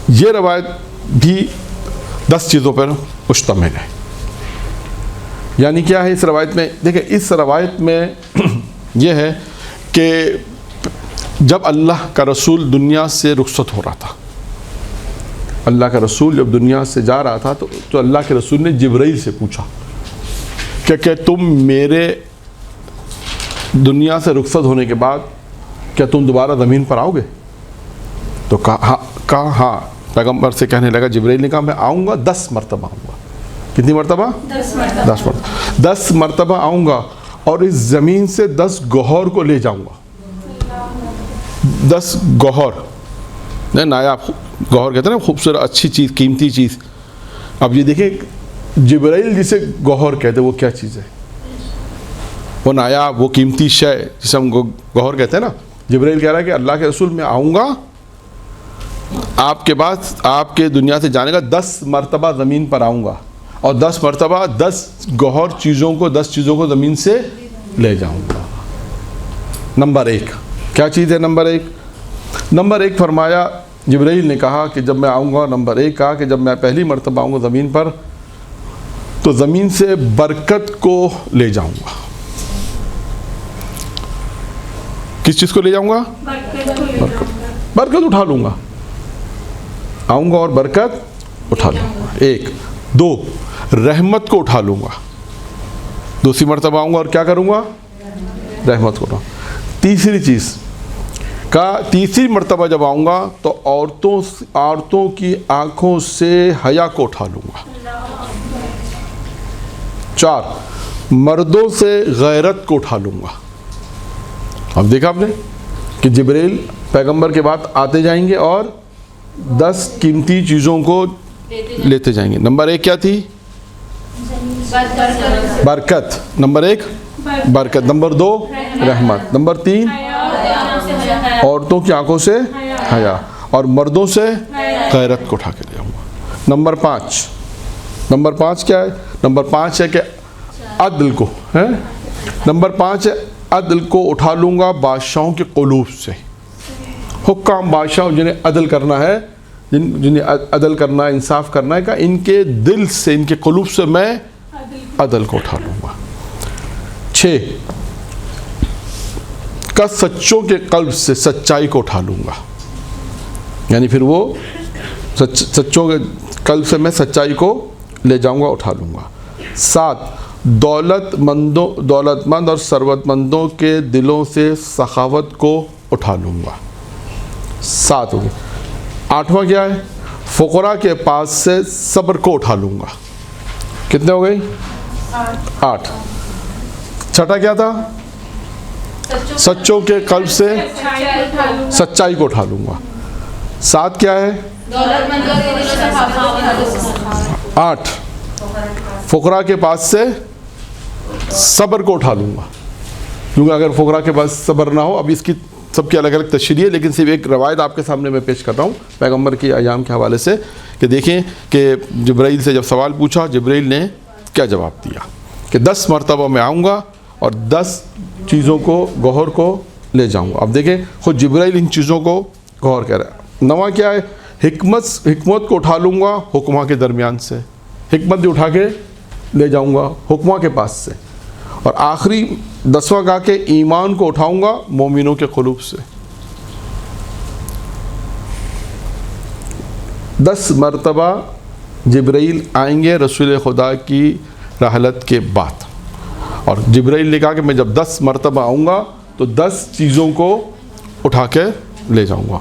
یہ روایت بھی 10 چیزوں پر مشتمل ہے. یعنی کیا ہے اس روایت میں؟ دیکھیں اس روایت میں یہ ہے کہ جب اللہ کا رسول دنیا سے رخصت ہو رہا تھا، اللہ کا رسول جب دنیا سے جا رہا تھا تو اللہ کے رسول نے جبرائیل سے پوچھا کہ تم میرے دنیا سے رخصت ہونے کے بعد کیا تم دوبارہ زمین پر آؤ گے؟ تو کہا ہاں. پیغمبر سے کہنے لگا، جبرائیل نے کہا میں آؤں گا، 10 مرتبہ آؤں گا. کتنی مرتبہ؟ 10 مرتبہ. 10 مرتبہ آؤں گا اور اس زمین سے 10 گوہر کو لے جاؤں گا. 10 گوہر، نایاب گوہر کہتے ہیں نا، خوبصورت اچھی چیز، قیمتی چیز. اب یہ دیکھیں جبرائیل جسے گوہر کہتے ہیں وہ کیا چیز ہے؟ وہ نایاب، وہ قیمتی شے جسے ہم گوہر کہتے ہیں نا. جبرائیل کہہ رہا ہے کہ اللہ کے رسول میں آؤں گا آپ کے بعد، آپ کے دنیا سے جانے کا 10 مرتبہ زمین پر آؤں گا اور 10 مرتبہ 10 گوہر چیزوں کو، 10 چیزوں کو زمین سے لے جاؤں گا. نمبر 1 کیا چیز ہے؟ نمبر 1 فرمایا، جبرائیل نے کہا کہ جب میں آؤں گا، نمبر 1 کہا کہ جب میں پہلی مرتبہ آؤں گا زمین پر تو زمین سے برکت کو لے جاؤں گا. کس چیز کو لے جاؤں گا؟ برکت اٹھا لوں گا. آؤں گا اور برکت اٹھا لوں گا. 1 2 رحمت کو اٹھا لوں گا. دوسری مرتبہ آؤں گا اور کیا کروں گا؟ رحمت کو اٹھاؤں. تیسری چیز کہا، تیسری مرتبہ جب آؤں گا تو عورتوں کی آنکھوں سے حیا کو اٹھا لوں گا. 4 مردوں سے غیرت کو اٹھا لوں گا. اب دیکھا آپ نے کہ جبرائیل پیغمبر کے بعد آتے جائیں گے اور 10 قیمتی چیزوں کو لیتے جائیں گے. نمبر 1 کیا تھی؟ برکت. نمبر 1 برکت. نمبر 2 رحمت. نمبر 3 عورتوں کی آنکھوں سے حیا اور مردوں سے غیرت کو اٹھا کے لے آؤں گا. نمبر 5 کیا ہے؟ نمبر 5 ہے کہ عدل کو ہے. نمبر 5 ہے عدل کو اٹھا لوں گا بادشاہوں کے قلوب سے. حکام بادشاہ جنہیں عدل کرنا ہے، جنہیں عدل کرنا ہے، انصاف کرنا ہے، کہ ان کے دل سے، ان کے قلوب سے میں عدل کو اٹھا لوں گا. 6 کا سچوں کے قلب سے سچائی کو اٹھا لوں گا. یعنی پھر وہ سچوں کے قلب سے میں سچائی کو لے جاؤں گا، اٹھا لوں گا. 7 دولت مند اور ثروت مندوں کے دلوں سے سخاوت کو اٹھا لوں گا. 7 ہو گئے. 8واں کیا ہے؟ فقراء کے پاس سے صبر کو اٹھا لوں گا. کتنے ہو گئی؟ 8. 6 کیا تھا؟ سچوں کے قلب سے سچائی کو اٹھا لوں گا. 7 کیا ہے؟ 8 فقراء کے پاس سے صبر کو اٹھا لوں گا. کیونکہ اگر فقراء کے پاس صبر نہ ہو، اب اس کی سب کی الگ الگ تشریح ہے، لیکن صرف ایک روایت آپ کے سامنے میں پیش کر رہا ہوں پیغمبر کی ایام کے حوالے سے، کہ دیکھیں کہ جبرائیل سے جب سوال پوچھا، جبرائیل نے کیا جواب دیا کہ 10 مرتبہ میں آؤں گا اور 10 چیزوں کو، گوہر کو لے جاؤں گا. اب دیکھیں خود جبرائیل ان چیزوں کو گوہر کہہ رہا ہے. 9واں کیا ہے؟ حکمت کو اٹھا لوں گا حکماں کے درمیان سے. حکمت بھی اٹھا کے لے جاؤں گا حکماں کے پاس سے. اور آخری 10واں کہا کہ ایمان کو اٹھاؤں گا مومنوں کے قلوب سے. 10 مرتبہ جبرائیل آئیں گے رسول خدا کی رحلت کے بعد، اور جبرائیل نے کہا کہ میں جب 10 مرتبہ آؤں گا تو 10 چیزوں کو اٹھا کے لے جاؤں گا.